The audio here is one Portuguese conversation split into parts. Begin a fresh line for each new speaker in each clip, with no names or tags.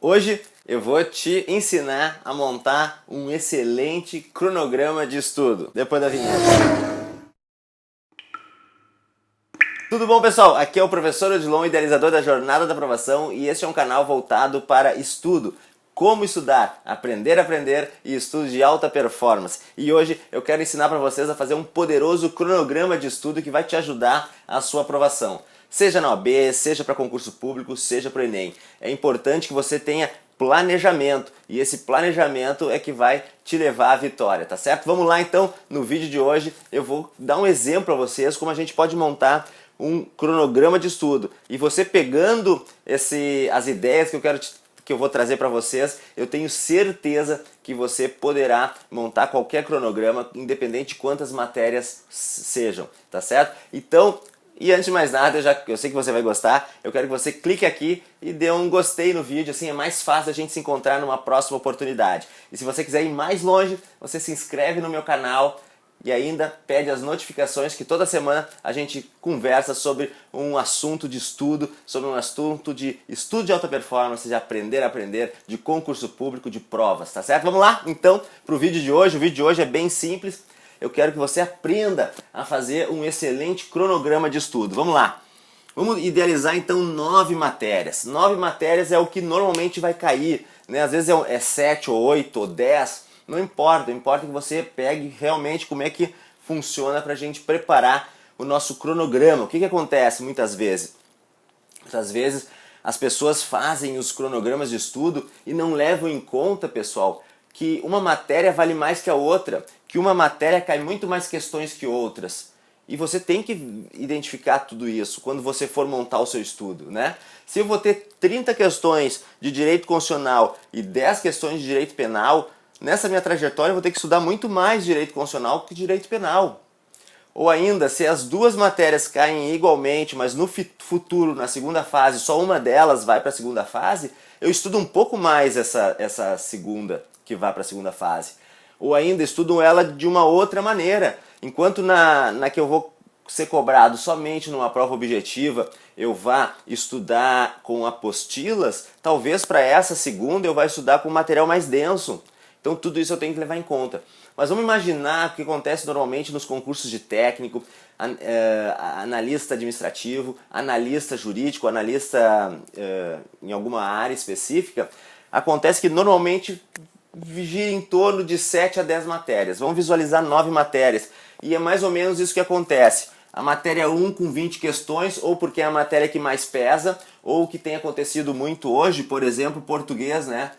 Hoje eu vou te ensinar a montar um excelente cronograma de estudo. Depois da vinheta. Tudo bom, pessoal? Aqui é o professor Odilon, idealizador da Jornada da Aprovação, e este é um canal voltado para estudo. Como estudar, aprender a aprender e estudo de alta performance. E hoje eu quero ensinar para vocês a fazer um poderoso cronograma de estudo que vai te ajudar à sua aprovação. Seja na OAB, seja para concurso público, seja para o Enem. É importante que você tenha planejamento, e esse planejamento é que vai te levar à vitória, tá certo? Vamos lá então, no vídeo de hoje eu vou dar um exemplo para vocês como a gente pode montar um cronograma de estudo. E você pegando as ideias que eu vou trazer para vocês, eu tenho certeza que você poderá montar qualquer cronograma, independente de quantas matérias sejam, tá certo? Então, e antes de mais nada, eu sei que você vai gostar, eu quero que você clique aqui e dê um gostei no vídeo, assim é mais fácil a gente se encontrar numa próxima oportunidade. E se você quiser ir mais longe, você se inscreve no meu canal e ainda pede as notificações, que toda semana a gente conversa sobre um assunto de estudo, sobre um assunto de estudo de alta performance, de aprender a aprender, de concurso público, de provas, tá certo? Vamos lá então para o vídeo de hoje. O vídeo de hoje é bem simples. Eu quero que você aprenda a fazer um excelente cronograma de estudo. Vamos lá. Vamos idealizar então 9 matérias. 9 matérias é o que normalmente vai cair, né? Às vezes é 7 ou 8 ou 10, não importa. Importa que você pegue realmente como é que funciona para a gente preparar o nosso cronograma. O que acontece muitas vezes? Muitas vezes as pessoas fazem os cronogramas de estudo e não levam em conta, pessoal, que uma matéria vale mais que a outra, que uma matéria cai muito mais questões que outras. E você tem que identificar tudo isso quando você for montar o seu estudo, né? Se eu vou ter 30 questões de direito constitucional e 10 questões de direito penal, nessa minha trajetória eu vou ter que estudar muito mais direito constitucional que direito penal. Ou ainda, se as duas matérias caem igualmente, mas no futuro, na segunda fase, só uma delas vai para a segunda fase, eu estudo um pouco mais essa segunda que vai para a segunda fase. Ou ainda, estudo ela de uma outra maneira. Enquanto na que eu vou ser cobrado somente numa prova objetiva, eu vá estudar com apostilas, talvez para essa segunda eu vá estudar com material mais denso. Então tudo isso eu tenho que levar em conta. Mas vamos imaginar o que acontece normalmente nos concursos de técnico, analista administrativo, analista jurídico, analista em alguma área específica. Acontece que normalmente gira em torno de 7 a 10 matérias. Vamos visualizar 9 matérias. E é mais ou menos isso que acontece. A matéria 1 com 20 questões, ou porque é a matéria que mais pesa, ou o que tem acontecido muito hoje, por exemplo, português, né?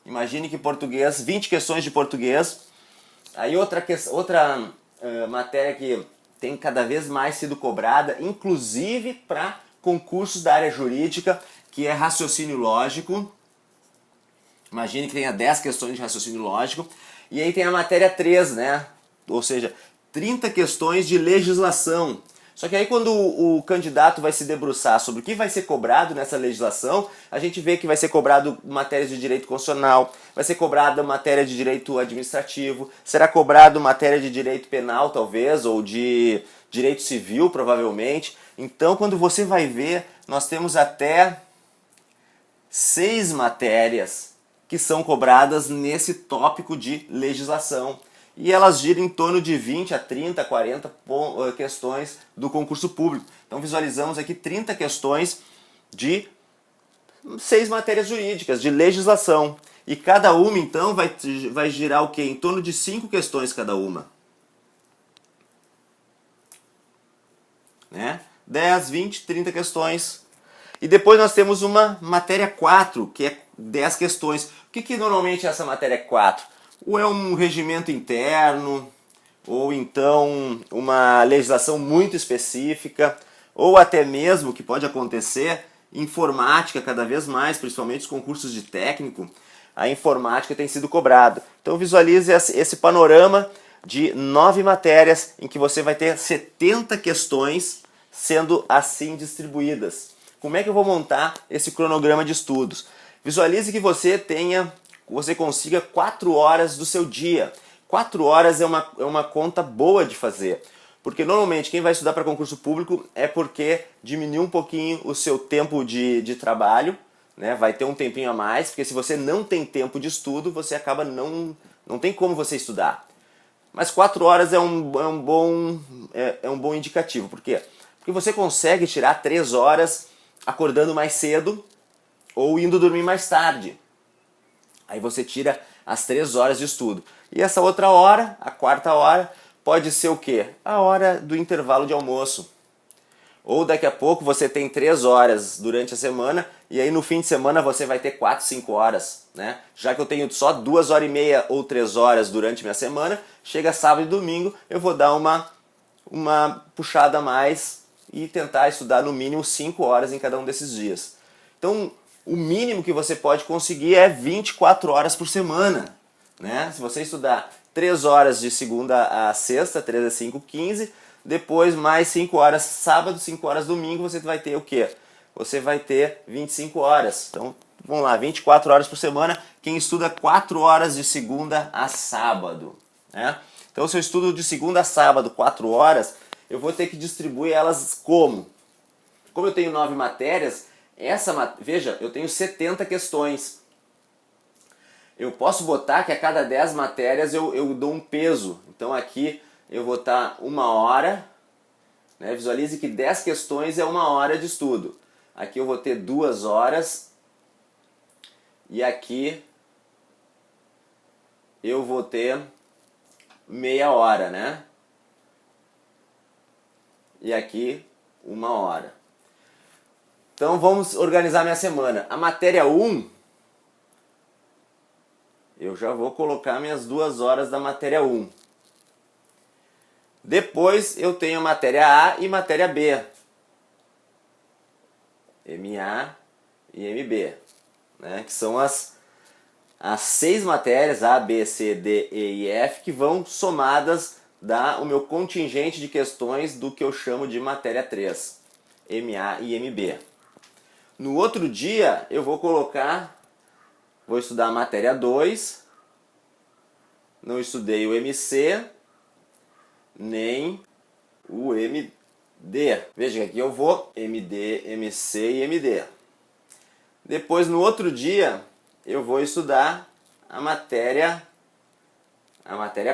Imagine que português, 20 questões de português. Aí outra matéria que tem cada vez mais sido cobrada, inclusive para concursos da área jurídica, que é raciocínio lógico. Imagine que tenha 10 questões de raciocínio lógico. E aí tem a matéria 3, né? Ou seja, 30 questões de legislação. Só que aí quando o candidato vai se debruçar sobre o que vai ser cobrado nessa legislação, a gente vê que vai ser cobrado matérias de direito constitucional, vai ser cobrada matéria de direito administrativo, será cobrado matéria de direito penal talvez, ou de direito civil provavelmente. Então quando você vai ver, nós temos até 6 matérias que são cobradas nesse tópico de legislação. E elas giram em torno de 20 a 30, 40 questões do concurso público. Então visualizamos aqui 30 questões de 6 matérias jurídicas, de legislação. E cada uma, então, vai girar o quê? Em torno de 5 questões cada uma. Né? 10, 20, 30 questões. E depois nós temos uma matéria 4, que é 10 questões. O que normalmente é essa matéria 4? Ou é um regimento interno, ou então uma legislação muito específica, ou até mesmo, que pode acontecer, informática cada vez mais, principalmente os concursos de técnico, a informática tem sido cobrada. Então visualize esse panorama de 9 matérias em que você vai ter 70 questões sendo assim distribuídas. Como é que eu vou montar esse cronograma de estudos? Visualize que você consiga 4 horas do seu dia. 4 horas é uma conta boa de fazer. Porque normalmente quem vai estudar para concurso público é porque diminuiu um pouquinho o seu tempo de trabalho, né? Vai ter um tempinho a mais, porque se você não tem tempo de estudo, você acaba não tem como você estudar. Mas 4 horas é um bom indicativo. Por quê? Porque você consegue tirar 3 horas acordando mais cedo ou indo dormir mais tarde. Aí você tira as 3 horas de estudo. E essa outra hora, a quarta hora, pode ser o quê? A hora do intervalo de almoço. Ou daqui a pouco você tem 3 horas durante a semana e aí no fim de semana você vai ter 4, 5 horas, né? Já que eu tenho só 2 horas e meia ou 3 horas durante minha semana, chega sábado e domingo eu vou dar uma puxada a mais e tentar estudar no mínimo 5 horas em cada um desses dias. Então, o mínimo que você pode conseguir é 24 horas por semana, né? Se você estudar 3 horas de segunda a sexta, 3 a 5, 15, depois mais 5 horas sábado, 5 horas domingo, você vai ter o quê? Você vai ter 25 horas. Então, vamos lá, 24 horas por semana, quem estuda 4 horas de segunda a sábado, né? Então, se eu estudo de segunda a sábado 4 horas, eu vou ter que distribuir elas como? Como eu tenho 9 matérias, veja, eu tenho 70 questões. Eu posso botar que a cada 10 matérias eu dou um peso. Então aqui eu vou estar 1 hora, né? Visualize que 10 questões é 1 hora de estudo. Aqui eu vou ter 2 horas e aqui eu vou ter meia hora, né? E aqui 1 hora. Então vamos organizar minha semana. A matéria 1, eu já vou colocar minhas 2 horas da matéria 1. Depois eu tenho a matéria A e matéria B. MA e MB, né? Que são as 6 matérias, A, B, C, D, E e F, que vão somadas dar o meu contingente de questões do que eu chamo de matéria 3, MA e MB. No outro dia eu vou estudar a matéria 2, não estudei o MC, nem o MD. Veja que aqui eu vou MD, MC e MD. Depois, no outro dia, eu vou estudar a matéria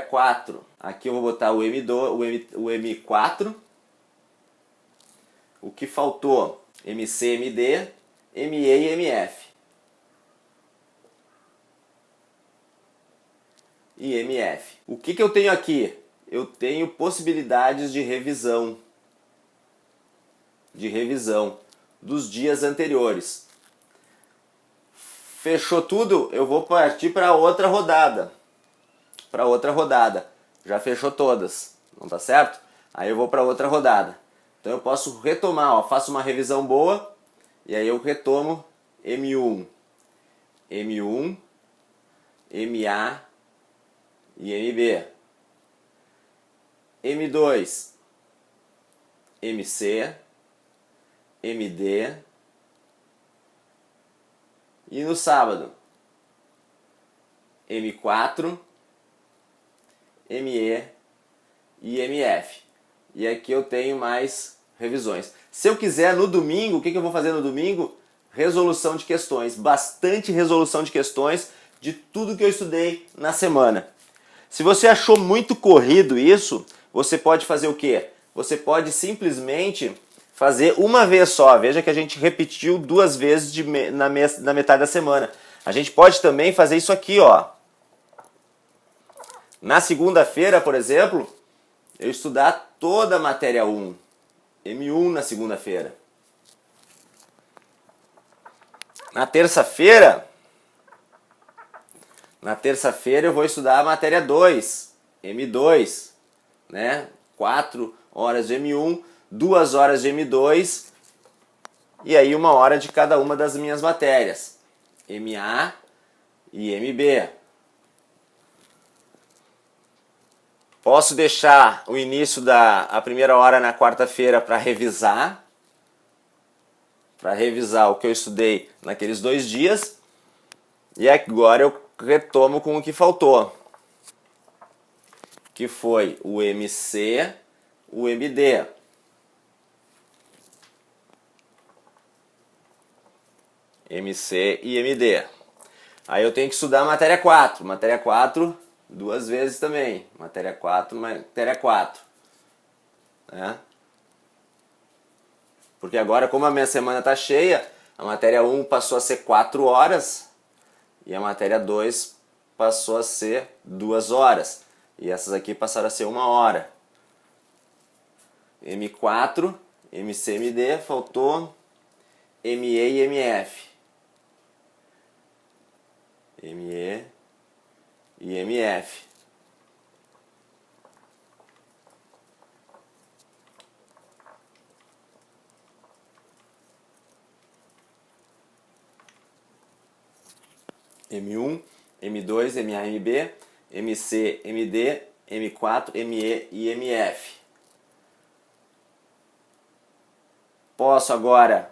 4. Aqui eu vou botar o M2, o M4. O que faltou? MC, MD, ME e MF. E MF. O que eu tenho aqui? Eu tenho possibilidades de revisão dos dias anteriores. Fechou tudo? Eu vou partir para outra rodada. Já fechou todas, não tá certo? Aí eu vou para outra rodada. Então eu posso retomar, ó, faço uma revisão boa e aí eu retomo M1, MA e MB. M2, MC, MD. E no sábado, M4, ME e MF. E aqui eu tenho mais revisões. Se eu quiser no domingo, o que eu vou fazer no domingo? Resolução de questões. Bastante resolução de questões de tudo que eu estudei na semana. Se você achou muito corrido isso, você pode fazer o quê? Você pode simplesmente fazer uma vez só. Veja que a gente repetiu 2 vezes na metade da semana. A gente pode também fazer isso aqui, ó. Na segunda-feira, por exemplo, eu estudar toda a matéria 1. M1 na segunda-feira. Na terça-feira eu vou estudar a matéria 2, M2, né? 4 horas de M1, 2 horas de M2 e aí 1 hora de cada uma das minhas matérias, MA e MB. Posso deixar o início a primeira hora na quarta-feira para revisar o que eu estudei naqueles 2 dias e agora eu retomo com o que faltou, que foi o MC, o MD. MC e MD. Aí eu tenho que estudar a matéria 4. Matéria 4 duas vezes também. Matéria 4, matéria 4. Né? Porque agora, como a minha semana está cheia, a matéria 1 passou a ser 4 horas e a matéria 2 passou a ser 2 horas. E essas aqui passaram a ser 1 hora. M4, MC, MD, faltou ME e MF. ME e MF. M1, M2, MA, MB, MC, MD, M4, ME e MF. Posso agora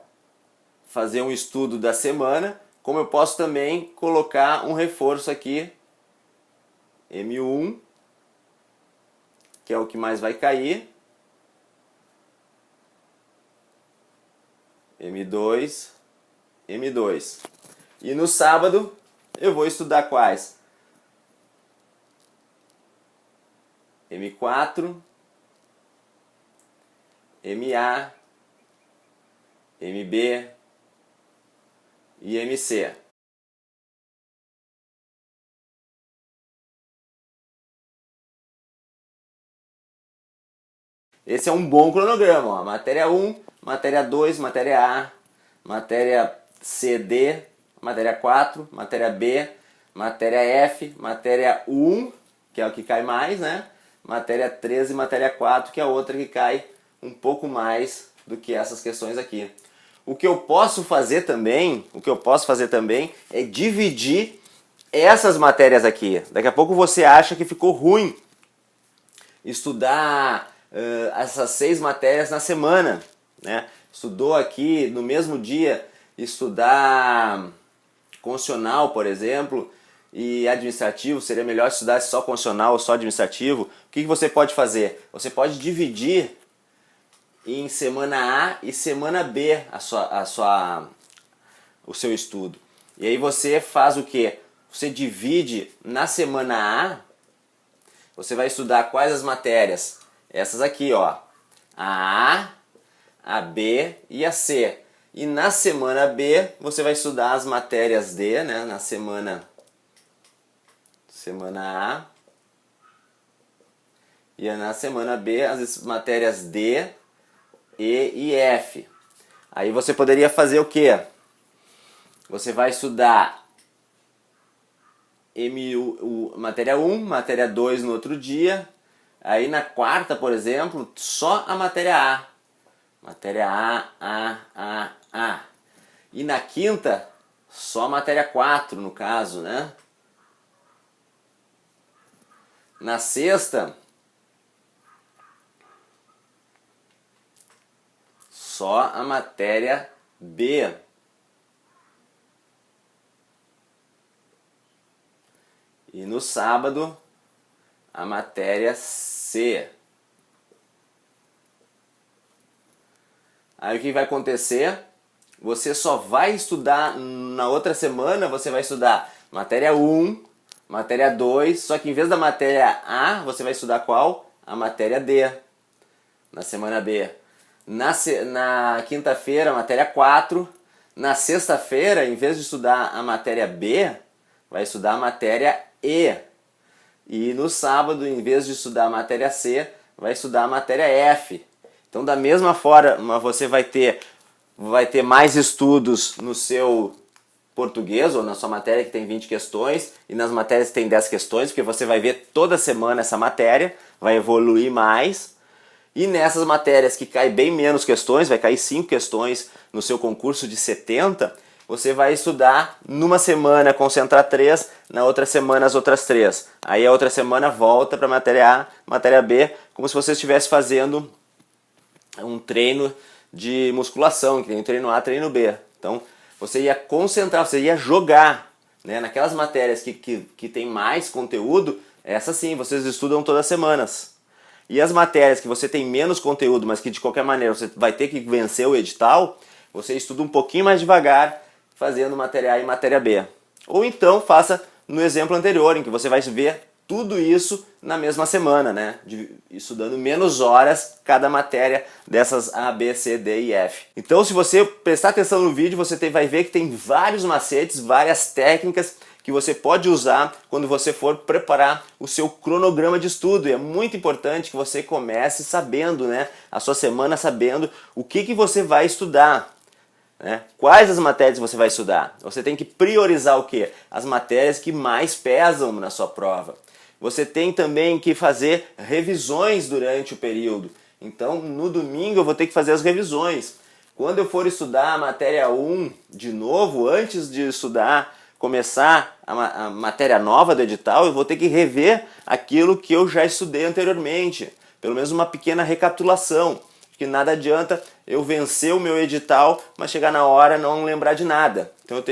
fazer um estudo da semana, como eu posso também colocar um reforço aqui, M1, que é o que mais vai cair, M2, M2. E no sábado eu vou estudar quais? M4, MA, MB e MC. Esse é um bom cronograma, ó. Matéria 1, matéria 2, matéria A, matéria CD, matéria 4, matéria B, matéria F, matéria 1, que é o que cai mais, né? Matéria 13 e matéria 4, que é a outra que cai um pouco mais do que essas questões aqui. O que eu posso fazer também, é dividir essas matérias aqui. Daqui a pouco você acha que ficou ruim estudar essas 6 matérias na semana, né? Estudou aqui no mesmo dia, estudar constitucional, por exemplo, e administrativo, seria melhor estudar só constitucional ou só administrativo. O que você pode fazer? Você pode dividir em semana A e semana B o seu estudo. E aí você faz o quê? Você divide na semana A, você vai estudar quais as matérias? Essas aqui, ó. A B e a C. E na semana B, você vai estudar as matérias D, né? Na semana A. E na semana B, as matérias D, E e F. Aí você poderia fazer o quê? Você vai estudar matéria 1, matéria 2 no outro dia. Aí na quarta, por exemplo, só a matéria A. Matéria A. E na quinta, só a matéria 4, no caso, né? Na sexta, só a matéria B. E no sábado, a matéria C. Aí o que vai acontecer? Você só vai estudar na outra semana, você vai estudar matéria 1, matéria 2, só que em vez da matéria A, você vai estudar qual? A matéria D, na semana B. Na quinta-feira, matéria 4. Na sexta-feira, em vez de estudar a matéria B, vai estudar a matéria E. E no sábado, em vez de estudar a matéria C, vai estudar a matéria F. Então, da mesma forma, você vai ter mais estudos no seu português, ou na sua matéria que tem 20 questões, e nas matérias que tem 10 questões, porque você vai ver toda semana essa matéria, vai evoluir mais. E nessas matérias que cai bem menos questões, vai cair 5 questões no seu concurso de 70, você vai estudar numa semana, concentrar 3, na outra semana as outras 3. Aí a outra semana volta para matéria A, matéria B, como se você estivesse fazendo um treino de musculação, que nem treino A, treino B. Então você ia concentrar, você ia jogar, né? Naquelas matérias que tem mais conteúdo, essas sim, vocês estudam todas as semanas. E as matérias que você tem menos conteúdo, mas que de qualquer maneira você vai ter que vencer o edital, você estuda um pouquinho mais devagar, fazendo matéria A e matéria B. Ou então faça no exemplo anterior, em que você vai ver tudo isso na mesma semana, né? Estudando menos horas cada matéria dessas A, B, C, D e F. Então, se você prestar atenção no vídeo, você vai ver que tem vários macetes, várias técnicas que você pode usar quando você for preparar o seu cronograma de estudo. E é muito importante que você comece sabendo, né? A sua semana sabendo o que você vai estudar. Né? Quais as matérias você vai estudar? Você tem que priorizar o quê? As matérias que mais pesam na sua prova. Você tem também que fazer revisões durante o período. Então, no domingo eu vou ter que fazer as revisões. Quando eu for estudar a matéria 1 de novo, antes de começar a matéria nova do edital, eu vou ter que rever aquilo que eu já estudei anteriormente. Pelo menos uma pequena recapitulação. Que nada adianta eu vencer o meu edital, mas chegar na hora não lembrar de nada. Então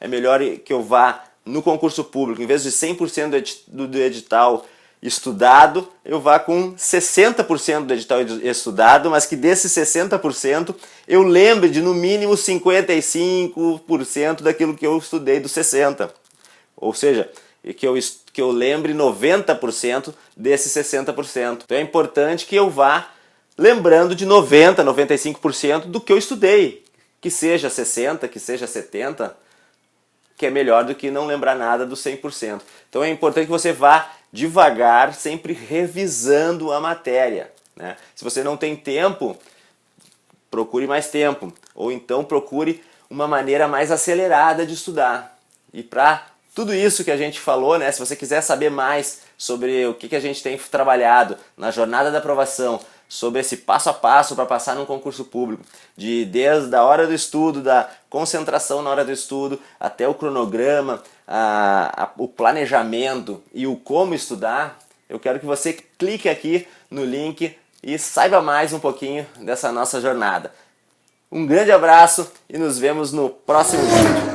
é melhor que eu vá no concurso público, em vez de 100% do edital estudado, eu vá com 60% do edital estudado, mas que desses 60% eu lembre de no mínimo 55% daquilo que eu estudei dos 60%. Ou seja, que eu lembre 90% desses 60%. Então é importante que eu vá lembrando de 90%, 95% do que eu estudei. Que seja 60%, que seja 70%, que é melhor do que não lembrar nada dos 100%. Então é importante que você vá devagar, sempre revisando a matéria. Né? Se você não tem tempo, procure mais tempo. Ou então procure uma maneira mais acelerada de estudar. E para tudo isso que a gente falou, né, se você quiser saber mais sobre o que a gente tem trabalhado na jornada da aprovação, sobre esse passo a passo para passar num concurso público, desde a hora do estudo, da concentração na hora do estudo, até o cronograma, o planejamento e o como estudar, eu quero que você clique aqui no link e saiba mais um pouquinho dessa nossa jornada. Um grande abraço e nos vemos no próximo vídeo.